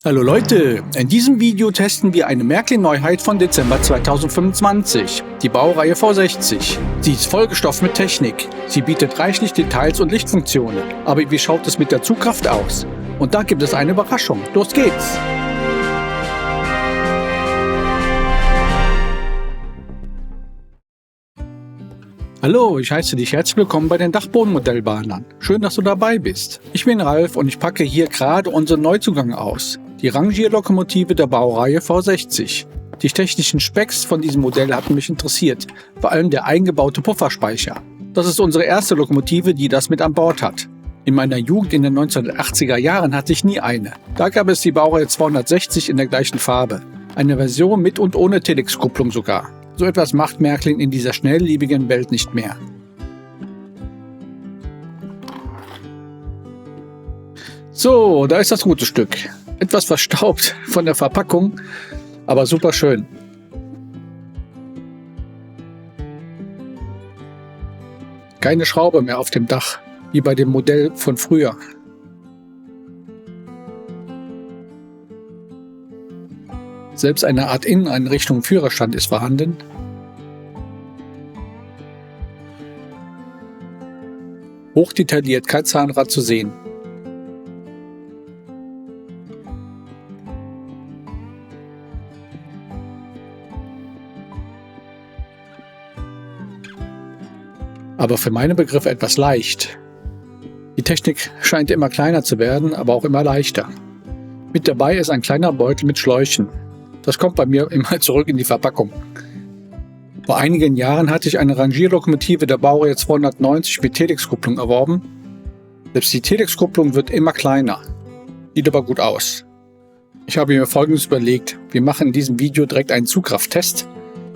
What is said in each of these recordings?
Hallo Leute, in diesem Video testen wir eine Märklin-Neuheit von Dezember 2025, die Baureihe V60. Sie ist vollgestopft mit Technik, sie bietet reichlich Details und Lichtfunktionen, aber wie schaut es mit der Zugkraft aus? Und da gibt es eine Überraschung, los geht's! Hallo, ich heiße dich herzlich willkommen bei den Dachbodenmodellbahnern. Schön, dass du dabei bist. Ich bin Ralf und ich packe hier gerade unseren Neuzugang aus. Die Rangierlokomotive der Baureihe V60. Die technischen Specks von diesem Modell hatten mich interessiert, vor allem der eingebaute Pufferspeicher. Das ist unsere erste Lokomotive, die das mit an Bord hat. In meiner Jugend in den 1980er Jahren hatte ich nie eine. Da gab es die Baureihe 260 in der gleichen Farbe. Eine Version mit und ohne Telex-Kupplung sogar. So etwas macht Märklin in dieser schnelllebigen Welt nicht mehr. So, da ist das gute Stück. Etwas verstaubt von der Verpackung, aber super schön. Keine Schraube mehr auf dem Dach, wie bei dem Modell von früher. Selbst eine Art Inneneinrichtung Führerstand ist vorhanden. Hochdetailliert, kein Zahnrad zu sehen. Aber für meine Begriffe etwas leicht. Die Technik scheint immer kleiner zu werden, aber auch immer leichter. Mit dabei ist ein kleiner Beutel mit Schläuchen. Das kommt bei mir immer zurück in die Verpackung. Vor einigen Jahren hatte ich eine Rangierlokomotive der Baureihe 290 mit Telex-Kupplung erworben. Selbst die Telex-Kupplung wird immer kleiner. Sieht aber gut aus. Ich habe mir Folgendes überlegt. Wir machen in diesem Video direkt einen Zugkrafttest.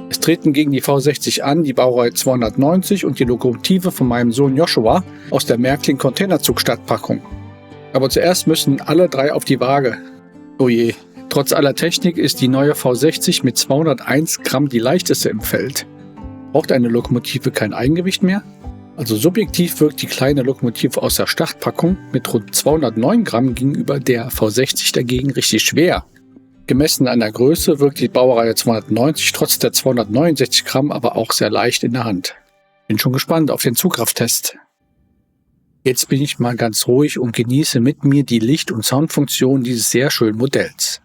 Es treten gegen die V60 an die Baureihe 290 und die Lokomotive von meinem Sohn Joshua aus der Märklin Containerzug-Stadtpackung. Aber zuerst müssen alle drei auf die Waage. Oh je. Trotz aller Technik ist die neue V60 mit 201 Gramm die leichteste im Feld. Braucht eine Lokomotive kein Eigengewicht mehr? Also subjektiv wirkt die kleine Lokomotive aus der Startpackung mit rund 209 Gramm gegenüber der V60 dagegen richtig schwer. Gemessen an der Größe wirkt die Baureihe 290 trotz der 269 Gramm aber auch sehr leicht in der Hand. Bin schon gespannt auf den Zugkrafttest. Jetzt bin ich mal ganz ruhig und genieße mit mir die Licht- und Soundfunktion dieses sehr schönen Modells.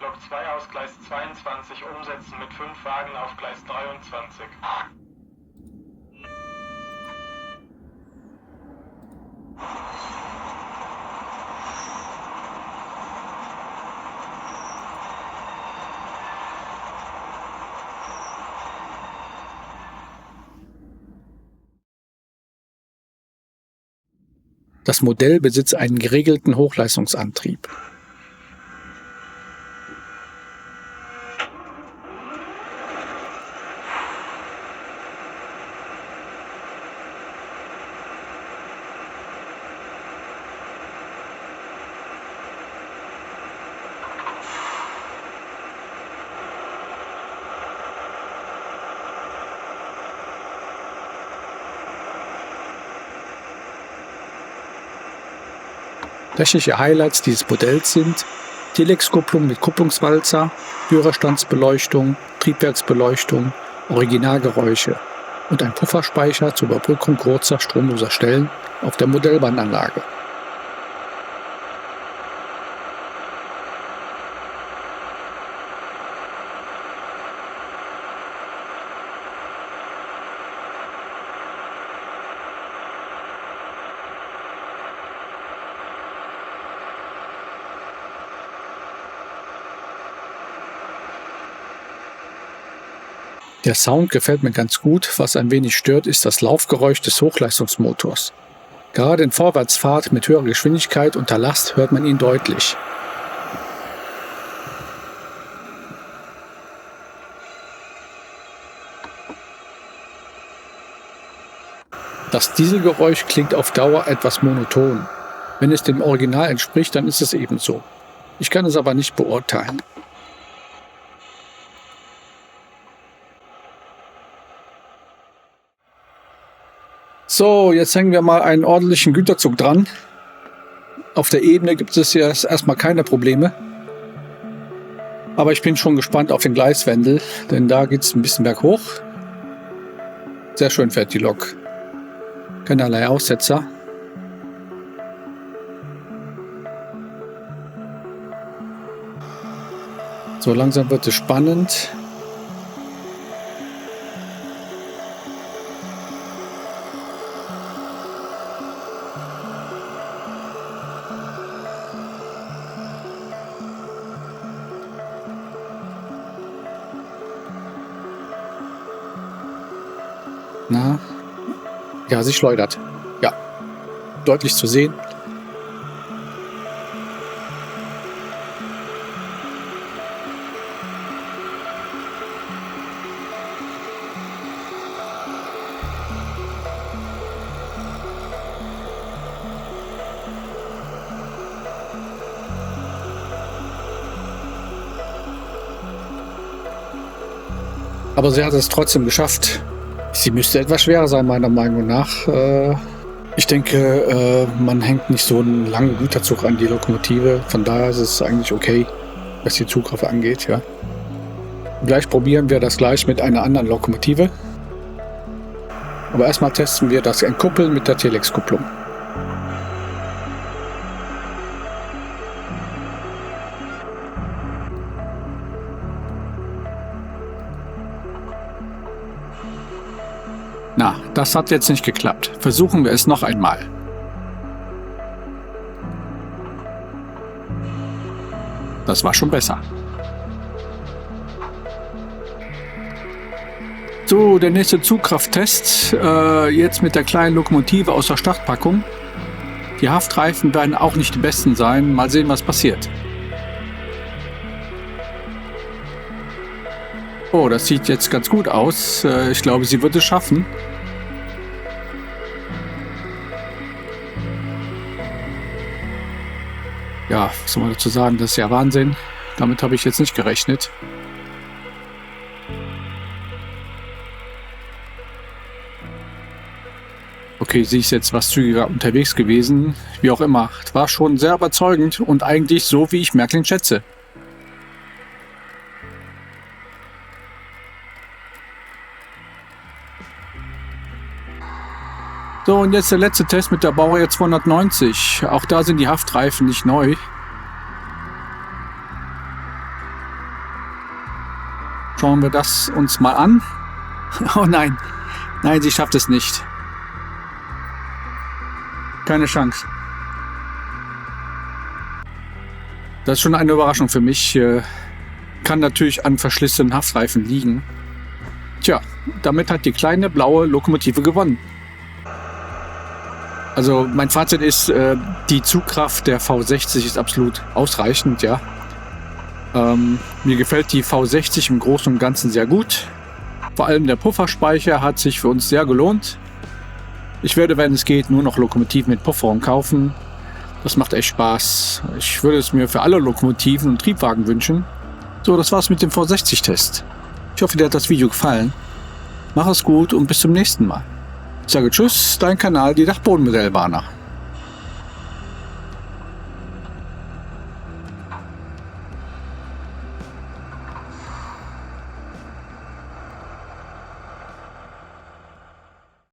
Lok 2 aus Gleis 22 umsetzen mit 5 Wagen auf Gleis 23. Das Modell besitzt einen geregelten Hochleistungsantrieb. Technische Highlights dieses Modells sind Telex-Kupplung mit Kupplungswalzer, Führerstandsbeleuchtung, Triebwerksbeleuchtung, Originalgeräusche und ein Pufferspeicher zur Überbrückung kurzer stromloser Stellen auf der Modellbahnanlage. Der Sound gefällt mir ganz gut. Was ein wenig stört, ist das Laufgeräusch des Hochleistungsmotors. Gerade in Vorwärtsfahrt mit höherer Geschwindigkeit unter Last hört man ihn deutlich. Das Dieselgeräusch klingt auf Dauer etwas monoton. Wenn es dem Original entspricht, dann ist es ebenso. Ich kann es aber nicht beurteilen. So, jetzt hängen wir mal einen ordentlichen Güterzug dran. Auf der Ebene gibt es jetzt erstmal keine Probleme. Aber ich bin schon gespannt auf den Gleiswendel, denn da geht es ein bisschen berghoch. Sehr schön fährt die Lok. Keinerlei Aussetzer. So langsam wird es spannend. Na, ja, sie schleudert. Ja, deutlich zu sehen. Aber sie hat es trotzdem geschafft. Sie müsste etwas schwerer sein, meiner Meinung nach. Ich denke, man hängt nicht so einen langen Güterzug an die Lokomotive. Von daher ist es eigentlich okay, was die Zugkraft angeht. Ja. Gleich probieren wir das gleich mit einer anderen Lokomotive. Aber erstmal testen wir das Entkuppeln mit der Telex-Kupplung. Na, das hat jetzt nicht geklappt. Versuchen wir es noch einmal. Das war schon besser. So, der nächste Zugkrafttest. Jetzt mit der kleinen Lokomotive aus der Startpackung. Die Haftreifen werden auch nicht die besten sein. Mal sehen, was passiert. Oh, das sieht jetzt ganz gut aus. Ich glaube, sie wird es schaffen. Ja, was soll man dazu sagen? Das ist ja Wahnsinn. Damit habe ich jetzt nicht gerechnet. Okay, sie ist jetzt was zügiger unterwegs gewesen. Wie auch immer. War schon sehr überzeugend und eigentlich so, wie ich Märklin schätze. So, und jetzt der letzte Test mit der Baureihe 290. Auch da sind die Haftreifen nicht neu. Schauen wir das uns mal an. Oh nein, nein, sie schafft es nicht. Keine Chance. Das ist schon eine Überraschung für mich. Kann natürlich an verschlissenen Haftreifen liegen. Tja, damit hat die kleine blaue Lokomotive gewonnen. Also mein Fazit ist, die Zugkraft der V60 ist absolut ausreichend, ja. Mir gefällt die V60 im Großen und Ganzen sehr gut. Vor allem der Pufferspeicher hat sich für uns sehr gelohnt. Ich werde, wenn es geht, nur noch Lokomotiven mit Pufferung kaufen. Das macht echt Spaß. Ich würde es mir für alle Lokomotiven und Triebwagen wünschen. So, das war's mit dem V60-Test. Ich hoffe, dir hat das Video gefallen. Mach es gut und bis zum nächsten Mal. Ich sage Tschüss, dein Kanal, die Dachbodenmodellbahner.